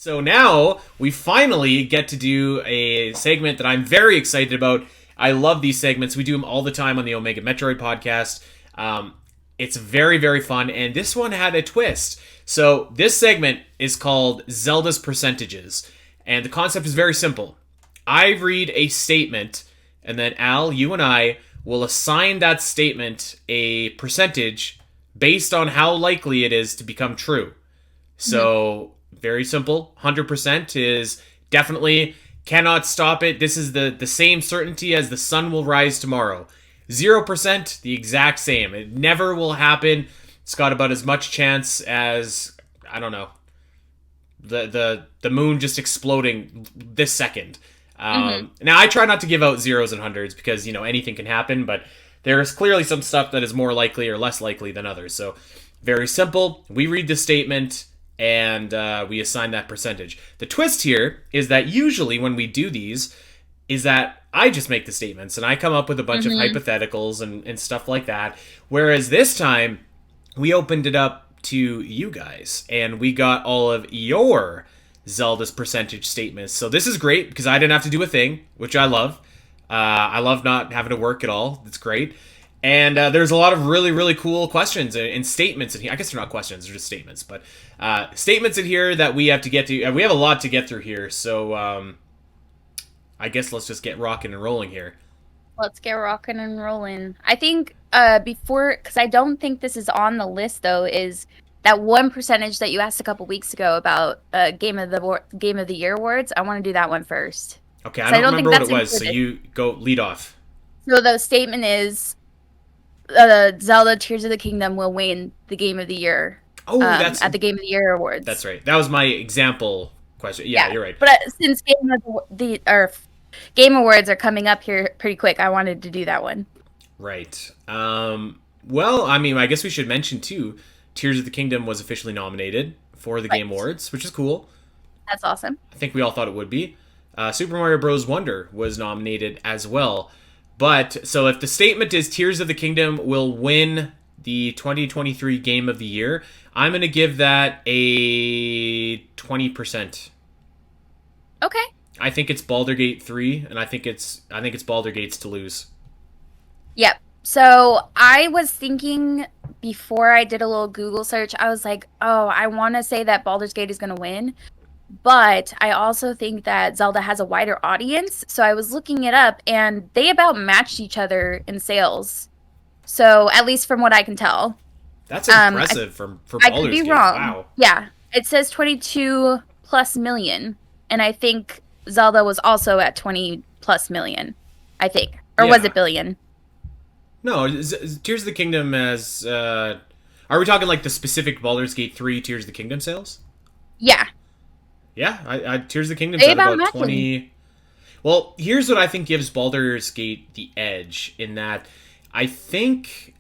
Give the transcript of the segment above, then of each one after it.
So now we finally get to do a segment that I'm very excited about. I love these segments. We do them all the time on the Omega Metroid podcast. It's very, very fun, and this one had a twist. So this segment is called Zelda's Percentages, and the concept is very simple. I read a statement, and then Al, you and I will assign that statement a percentage based on how likely it is to become true. So, very simple. 100% is definitely cannot stop it. This is the same certainty as the sun will rise tomorrow. 0%, the exact same. It never will happen. It's got about as much chance as, I don't know, the moon just exploding this second. Now, I try not to give out zeros and hundreds because, anything can happen, but there's clearly some stuff that is more likely or less likely than others. So, very simple. We read the statement and we assign that percentage. The twist here is that usually when we do these, is that I just make the statements and I come up with a bunch of hypotheticals and stuff like that. Whereas this time, we opened it up to you guys and we got all of your Zelda's percentage statements. So this is great because I didn't have to do a thing, which I love. I love not having to work at all. It's great. And there's a lot of really, really cool questions and statements in here. I guess they're not questions, they're just statements. But statements in here that we have to get to. We have a lot to get through here. So I guess let's just get rocking and rolling here. Let's get rocking and rolling. I think before, because I don't think this is on the list, though, is that one percentage that you asked a couple weeks ago about Game of the Year awards. I want to do that one first. Okay, I don't remember what it was, so you go lead off. So the statement is Zelda Tears of the Kingdom will win the Game of the Year. That's at the Game of the Year awards. That's right. That was my example question. Yeah, you're right. But since Game Awards are coming up here pretty quick, I wanted to do that one. Right. Well, I mean, I guess we should mention too, Tears of the Kingdom was officially nominated for the Game Awards, which is cool. That's awesome. I think we all thought it would be. Super Mario Bros. Wonder was nominated as well. But, so if the statement is Tears of the Kingdom will win the 2023 Game of the Year, I'm going to give that a 20%. Okay. I think it's Baldur's Gate 3, and I think it's Baldur's Gate's to lose. Yep. So I was thinking before I did a little Google search, I was like, oh, I want to say that Baldur's Gate is going to win. But I also think that Zelda has a wider audience. So I was looking it up, and they about matched each other in sales. So at least from what I can tell. That's impressive for Baldur's Gate. I could be wrong. Wow. Yeah. It says 22 plus million. And I think Zelda was also at 20 plus million, I think. Or was it billion? No, Tears of the Kingdom as... are we talking like the specific Baldur's Gate 3 Tears of the Kingdom sales? Yeah. Yeah, Tears of the Kingdom's at about 20... Well, here's what I think gives Baldur's Gate the edge, in that I think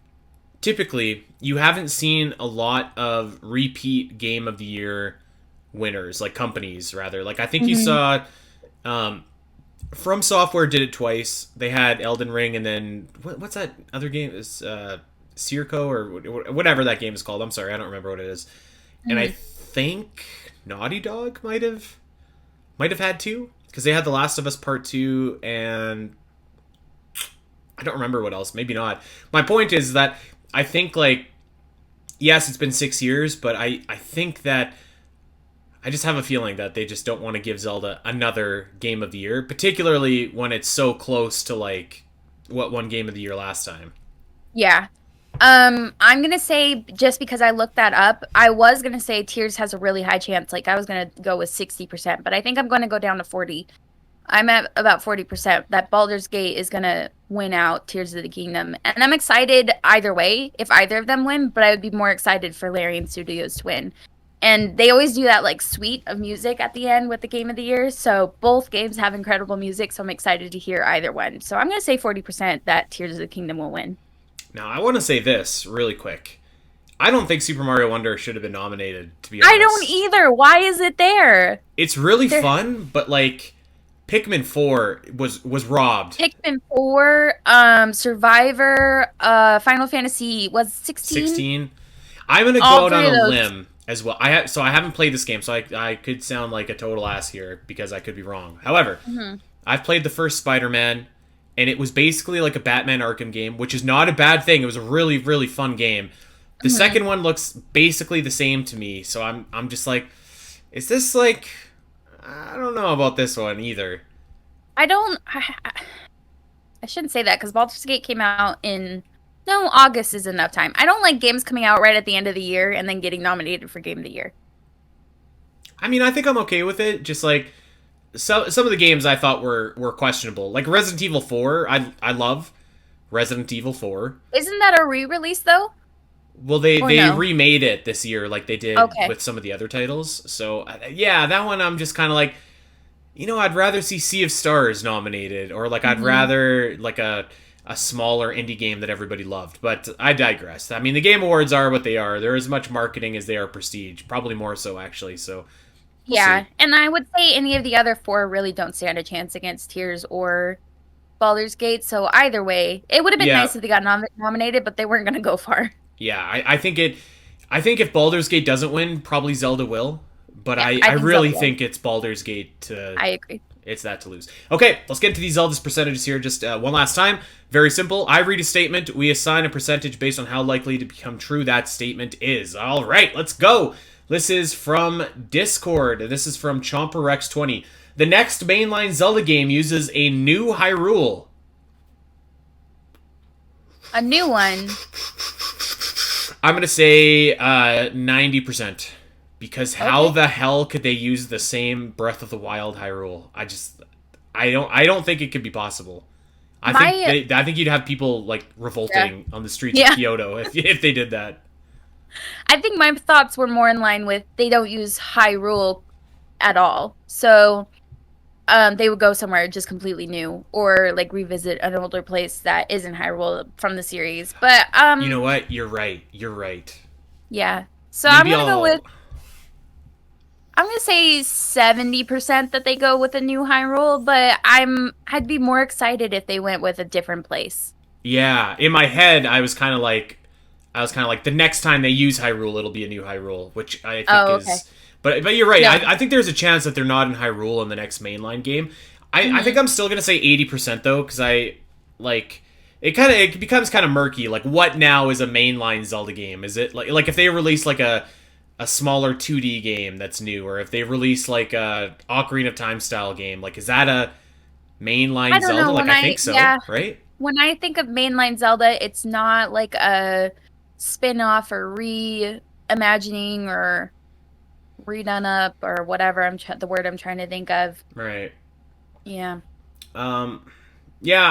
typically you haven't seen a lot of repeat Game of the Year winners, like companies, rather. Like, I think you saw... From Software did it twice. They had Elden Ring, and then... What's that other game? Is Circo, or whatever that game is called. I'm sorry, I don't remember what it is. And I think... Naughty Dog might have had two, because they had The Last of Us Part 2, and I don't remember what else. Maybe not. My point is that I think, like, yes, it's been 6 years, but I think that I just have a feeling that they just don't want to give Zelda another Game of the Year, particularly when it's so close to, like, what won Game of the Year last time. Yeah. I'm going to say, just because I looked that up, I was going to say Tears has a really high chance. Like, I was going to go with 60%, but I think I'm going to go down to 40. I'm at about 40% that Baldur's Gate is going to win out Tears of the Kingdom. And I'm excited either way, if either of them win, but I would be more excited for Larian Studios to win. And they always do that, like, suite of music at the end with the Game of the Year. So both games have incredible music, so I'm excited to hear either one. So I'm going to say 40% that Tears of the Kingdom will win. Now, I want to say this really quick. I don't think Super Mario Wonder should have been nominated, to be honest. I don't either. Why is it there? It's really fun, but, like, Pikmin 4 was robbed. Pikmin 4, Survivor, Final Fantasy was 16? 16. I'm going to go out on a limb. as well. I haven't played this game, so I could sound like a total ass here because I could be wrong. However, I've played the first Spider-Man, and it was basically like a Batman Arkham game, which is not a bad thing. It was a really, really fun game. The second one looks basically the same to me, so I'm just like, is this like, I don't know about this one either. I don't. I shouldn't say that because Baldur's Gate came out in. No, August is enough time. I don't like games coming out right at the end of the year and then getting nominated for Game of the Year. I mean, I think I'm okay with it. Just like some of the games I thought were questionable, like Resident Evil 4. I love Resident Evil 4. Isn't that a re-release though? Well, they No? remade it this year, like they did Okay. with some of the other titles. So yeah, that one I'm just kind of like, I'd rather see Sea of Stars nominated, or like I'd rather like a smaller indie game that everybody loved. But I digress. I mean, the Game Awards are what they are. They're as much marketing as they are prestige, probably more so actually. So we'll Yeah, see. and I would say any of the other four really don't stand a chance against Tears or Baldur's Gate. So either way, it would have been Yeah, nice if they got nominated, but they weren't going to go far. yeah. I think if Baldur's Gate doesn't win, probably Zelda will. But Yeah, I I think really Zelda will. think it's Baldur's Gate to I agree. It's that to lose. Okay, let's get into these Zelda's percentages here just one last time. Very simple. I read a statement. We assign a percentage based on how likely to become true that statement is. All right, let's go. This is from Discord. This is from ChomperX20. The next mainline Zelda game uses a new Hyrule. A new one. I'm going to say 90%. Because how Okay. the hell could they use the same Breath of the Wild Hyrule? I don't think it could be possible. My I think you'd have people like yeah. revolting on the streets of Yeah. Kyoto if they did that. I think my thoughts were more in line with they don't use Hyrule at all. So they would go somewhere just completely new or like revisit an older place that isn't Hyrule from the series. But You know what? You're right. You're right. yeah. So Maybe I'll. I'm gonna say 70% that they go with a new Hyrule, but I'd be more excited if they went with a different place. Yeah, in my head, I was kind of like the next time they use Hyrule, it'll be a new Hyrule, which I think Oh, okay. is. But you're right. No. I think there's a chance that they're not in Hyrule in the next mainline game. I think Hmm. I'm still gonna say 80% though, because I like it becomes kind of murky. Like, what now is a mainline Zelda game? Is it like if they release like a smaller 2D game that's new, or if they release like a Ocarina of Time style game, like is that a I mainline don't Zelda? know. Like I think so, Yeah, right? when I think of mainline Zelda, it's not like a spin-off or reimagining or redone up or whatever the word I'm trying to think of. Right. Yeah. Um. Yeah,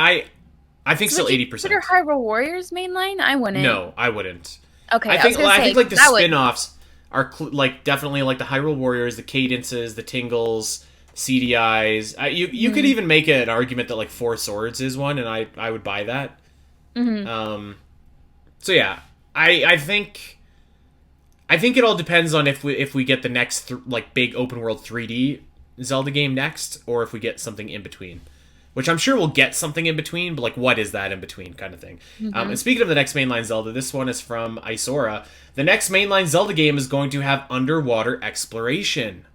I think So still would you eighty consider percent. Hyrule Warriors mainline? I wouldn't. No, I wouldn't. Okay, I I was think gonna I say think like the that would. spin-offs are like definitely like the Hyrule Warriors, the Cadences, the Tingles, CDIs. You could Hmm. even make an argument that like Four Swords is one, and I would buy that. Hmm. Um. So yeah, I think it all depends on if we get the next like big open world 3D Zelda game next, or if we get something in between. Which I'm sure we'll get something in between, but like, what is that in between kind of thing? Hmm. And speaking of the next mainline Zelda, this one is from Isora. The next mainline Zelda game is going to have underwater exploration.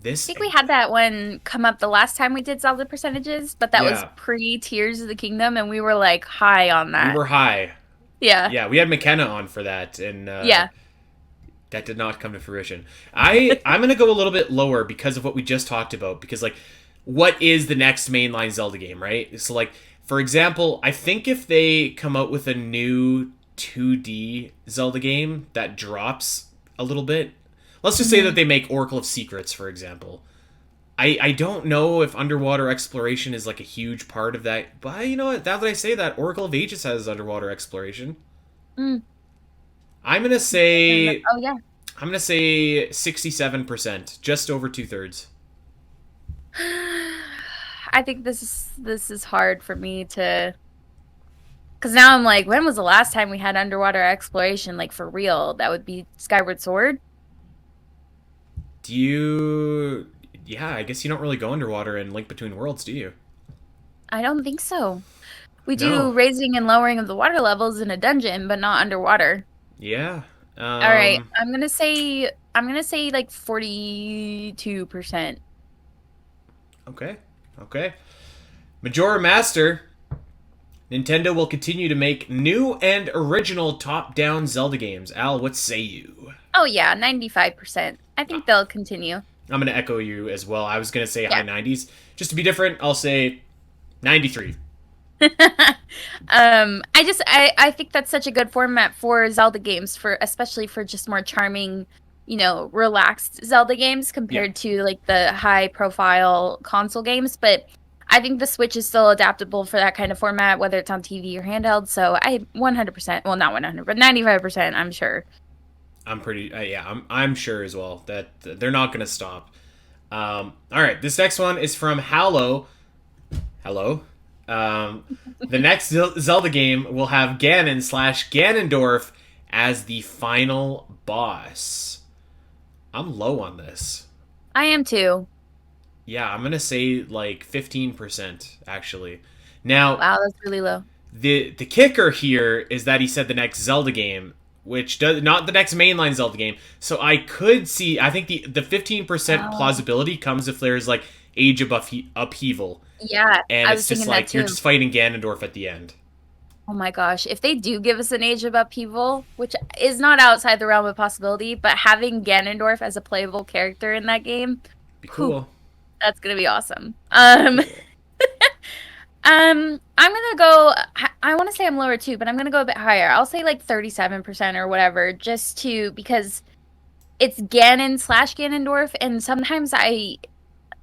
I This, think we had that one come up the last time we did Zelda percentages, but that was yeah, pre Tears of the Kingdom, and we were like high on we that. were high. Yeah. Yeah, we had McKenna on for that, and Yeah. that did not come to fruition. I'm gonna go a little bit lower because of what we just talked about. Because like, what is the next mainline Zelda game, right? So like, for example, I think if they come out with a new 2D Zelda game that drops a little bit, let's just say that Hmm. they make Oracle of Secrets, for example. I don't know if underwater exploration is like a huge part of that, but you know what? Now that I say that, Oracle of Ages has underwater exploration. Mm. I'm gonna say Oh yeah. I'm gonna say 67%, just over two thirds. I think this is hard for me to, because now I'm like, when was the last time we had underwater exploration like for real? That would be Skyward Sword. Do you? Yeah, I guess you don't really go underwater in Link Between Worlds, do you? I don't think so. We do No. raising and lowering of the water levels in a dungeon, but not underwater. Yeah. All right. Um, I'm gonna say like 42%. okay, okay. Majora Master. Nintendo will continue to make new and original top-down Zelda games. Al, what say you? Oh yeah, 95%. I think they'll continue. I'm gonna echo you as well. I was gonna say high Yeah. 90s. Just to be different, I'll say 93. I think that's such a good format for Zelda games, for especially for just more charming, relaxed Zelda games Yeah, compared to like the high profile console games. But I think the Switch is still adaptable for that kind of format, whether it's on TV or handheld. So I 100%, well, not 100, but 95%, I'm sure. I'm pretty. Yeah, I'm sure as well that they're not gonna stop. All right, this next one is from Hallow. Hello. The next Zelda game will have Ganon slash Ganondorf as the final boss. I'm low on this. I am too. Yeah, I'm gonna say like 15% actually. Now, Wow, that's really low. the kicker here is that he said the next Zelda game, which does not the next mainline Zelda game. So I could see. I think the 15% Oh, plausibility comes if there's like age of upheaval, yeah, and I it's was just thinking that like you're too. just fighting Ganondorf at the end. Oh my gosh. If they do give us an Age of Upheaval, which is not outside the realm of possibility, but having Ganondorf as a playable character in that game, Be whew, cool. that's gonna be awesome. Cool. I'm gonna go. I want to say I'm lower too, but I'm gonna go a bit higher. I'll say like 37% or whatever, just to because it's Ganon slash Ganondorf, and sometimes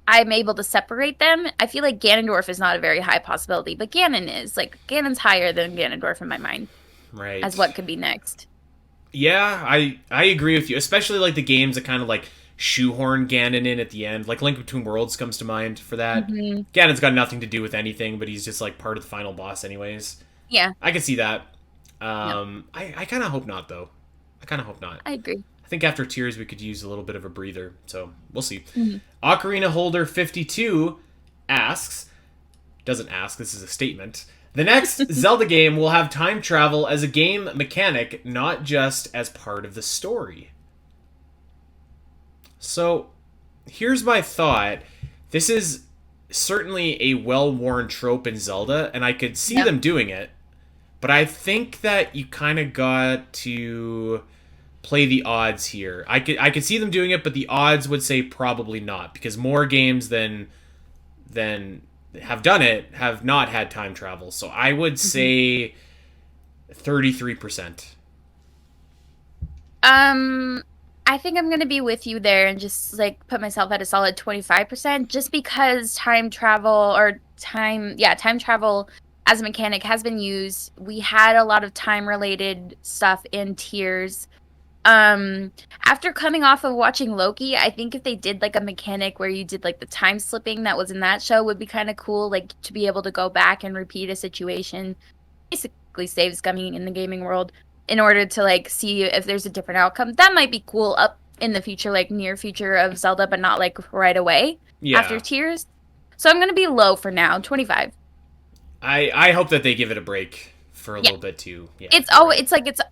I'm able to separate them. I feel like Ganondorf is not a very high possibility, but Ganon is. Like Ganon's higher than Ganondorf in my mind as Right. what could be next. Yeah, I agree with you. Especially like the games that kind of like shoehorn Ganon in at the end. Like Link Between Worlds comes to mind for that. Hmm. Ganon's got nothing to do with anything, but he's just like part of the final boss anyways. Yeah, I can see that. yeah, I kind of hope not though. I kind of hope not. I agree. I think after Tears we could use a little bit of a breather, so we'll see. Hmm. Ocarina Holder 52 asks, doesn't ask, this is a statement. The next Zelda game will have time travel as a game mechanic, not just as part of the story. So, here's my thought. This is certainly a well-worn trope in Zelda, and I could see Yep. them doing it, but I think that you kind of got to play the odds here. I could see them doing it, but the odds would say probably not because more games than have done it have not had time travel. So I would Hmm. say 33%. Um, I think I'm gonna be with you there and just like put myself at a solid 25%, just because time travel as a mechanic has been used. We had a lot of time related stuff in Tears. After coming off of watching Loki, I think if they did like a mechanic where you did like the time slipping that was in that show would be kind of cool, like to be able to go back and repeat a situation, basically saves coming in the gaming world in order to like see if there's a different outcome. That might be cool up in the future, like near future of Zelda, but not like right away after Yeah. Tears. So I'm gonna be low for now, 25. I hope that they give it a break for a Yeah. little bit too. Yeah, It's you're oh, right.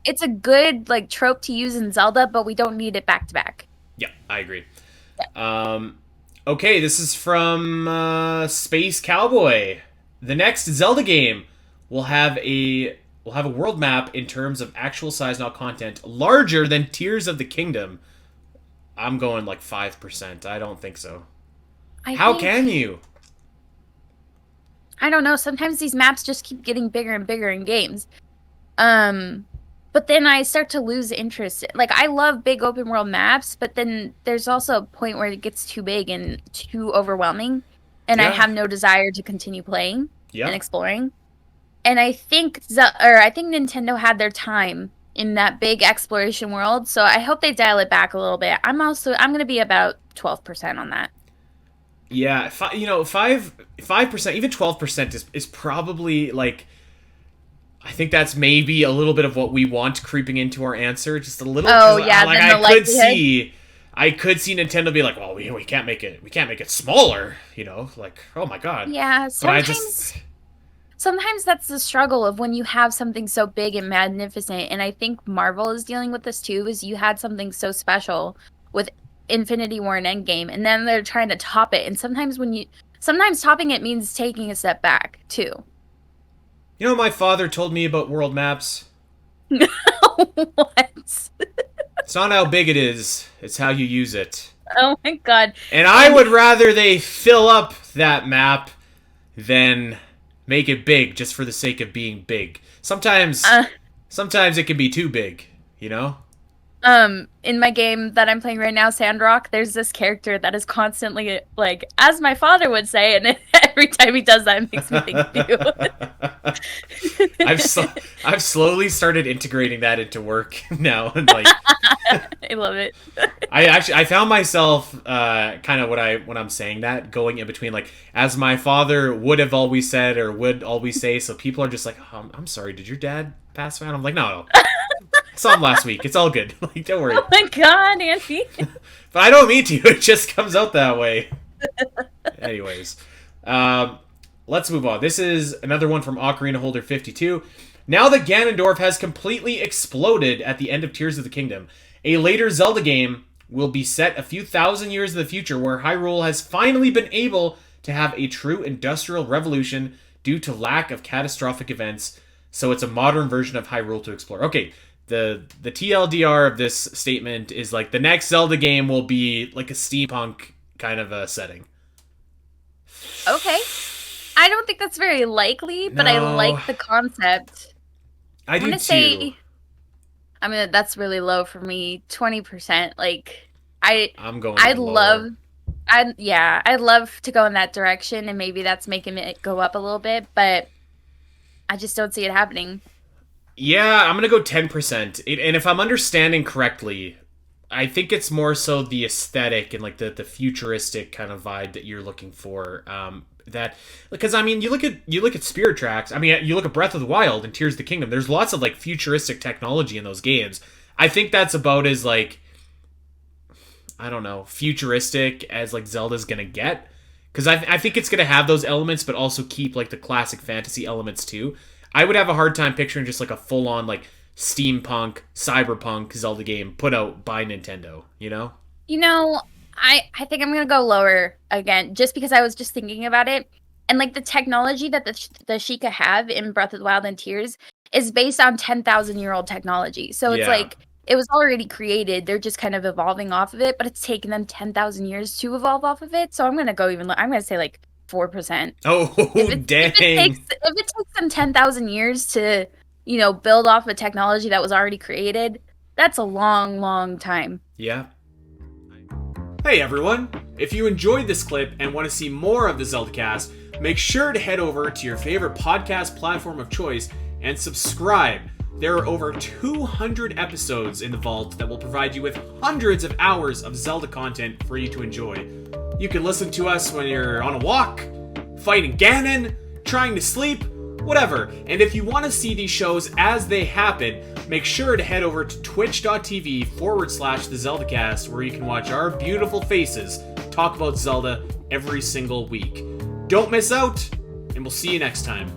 it's a good like trope to use in Zelda, but we don't need it back to back. Yeah, I agree. Um, okay, this is from Space Cowboy. The next Zelda game will have a world map in terms of actual size, not content, larger than Tears of the Kingdom. I'm going like 5%. I don't think so. I How can think you? I don't know. Sometimes these maps just keep getting bigger and bigger in games. Um, but then I start to lose interest. Like I love big open world maps, but then there's also a point where it gets too big and too overwhelming, and I Yeah, have no desire to continue playing and yeah. exploring. And I think Nintendo had their time in that big exploration world, so I hope they dial it back a little bit. I'm gonna be about 12% on that. Yeah, you know, 5%, even 12% is probably like I think that's maybe a little bit of what we want creeping into our answer, just a little Oh because yeah, like then the likelihood. I could see Nintendo be like, well, we can't make it smaller, you know, like oh my god, Yeah, but I just sometimes sometimes that's the struggle of when you have something so big and magnificent. And I think Marvel is dealing with this too, is you had something so special with Infinity War and Endgame, and then they're trying to top it. And sometimes topping it means taking a step back too. You know what my father told me about world maps? What? It's not how big it is, it's how you use it. Oh my god. And I would rather they fill up that map than make it big just for the sake of being big. Sometimes it can be too big, you know? In my game that I'm playing right now, Sandrock, there's this character that is constantly like, as my father would say, and every time he does that, it makes me think of you. I've slowly started integrating that into work now, and like, I love it. I found myself kind of when I'm saying that going in between, like, as my father would have always said or would always say. So people are just like, oh, I'm sorry, did your dad pass away? I'm like, no. Saw him last week. It's all good. Like, don't worry. Oh my god, Andy. But I don't mean to. It just comes out that way. Anyways, let's move on. This is another one from Ocarina Holder 52. Now that Ganondorf has completely exploded at the end of Tears of the Kingdom, a later Zelda game will be set a few thousand years in the future where Hyrule has finally been able to have a true industrial revolution due to lack of catastrophic events. So it's a modern version of Hyrule to explore. Okay, the TLDR of this statement is like the next Zelda game will be like a steampunk kind of a setting. Okay. I don't think that's very likely, but I like the concept. I do too. I mean, that's really low for me. 20%. Like, I'm going. I'd love to go in that direction, and maybe that's making it go up a little bit, but I just don't see it happening. Yeah, I'm gonna go 10%. And if I'm understanding correctly, I think it's more so the aesthetic and like the futuristic kind of vibe that you're looking for. That because I mean you look at Spirit Tracks. I mean you look at Breath of the Wild and Tears of the Kingdom. There's lots of like futuristic technology in those games. I think that's about as like, I don't know, futuristic as like Zelda's gonna get. Because I think it's gonna have those elements, but also keep like the classic fantasy elements too. I would have a hard time picturing just like a full on like steampunk, cyberpunk Zelda game put out by Nintendo. You know? I think I'm gonna go lower again, just because I was just thinking about it, and like the technology that the Sheikah have in Breath of the Wild and Tears is based on 10,000-year-old technology. So it's like it was already created. They're just kind of evolving off of it, but it's taken them 10,000 years to evolve off of it. So I'm gonna go even. I'm gonna say like 4%. Oh, dang! If it takes them 10,000 years to, build off a technology that was already created, that's a long, long time. Yeah. Hey everyone! If you enjoyed this clip and want to see more of the Zelda Cast, make sure to head over to your favorite podcast platform of choice and subscribe. There are over 200 episodes in the vault that will provide you with hundreds of hours of Zelda content for you to enjoy. You can listen to us when you're on a walk, fighting Ganon, trying to sleep, whatever. And if you want to see these shows as they happen, make sure to head over to twitch.tv/the Zelda Cast, where you can watch our beautiful faces talk about Zelda every single week. Don't miss out, and we'll see you next time.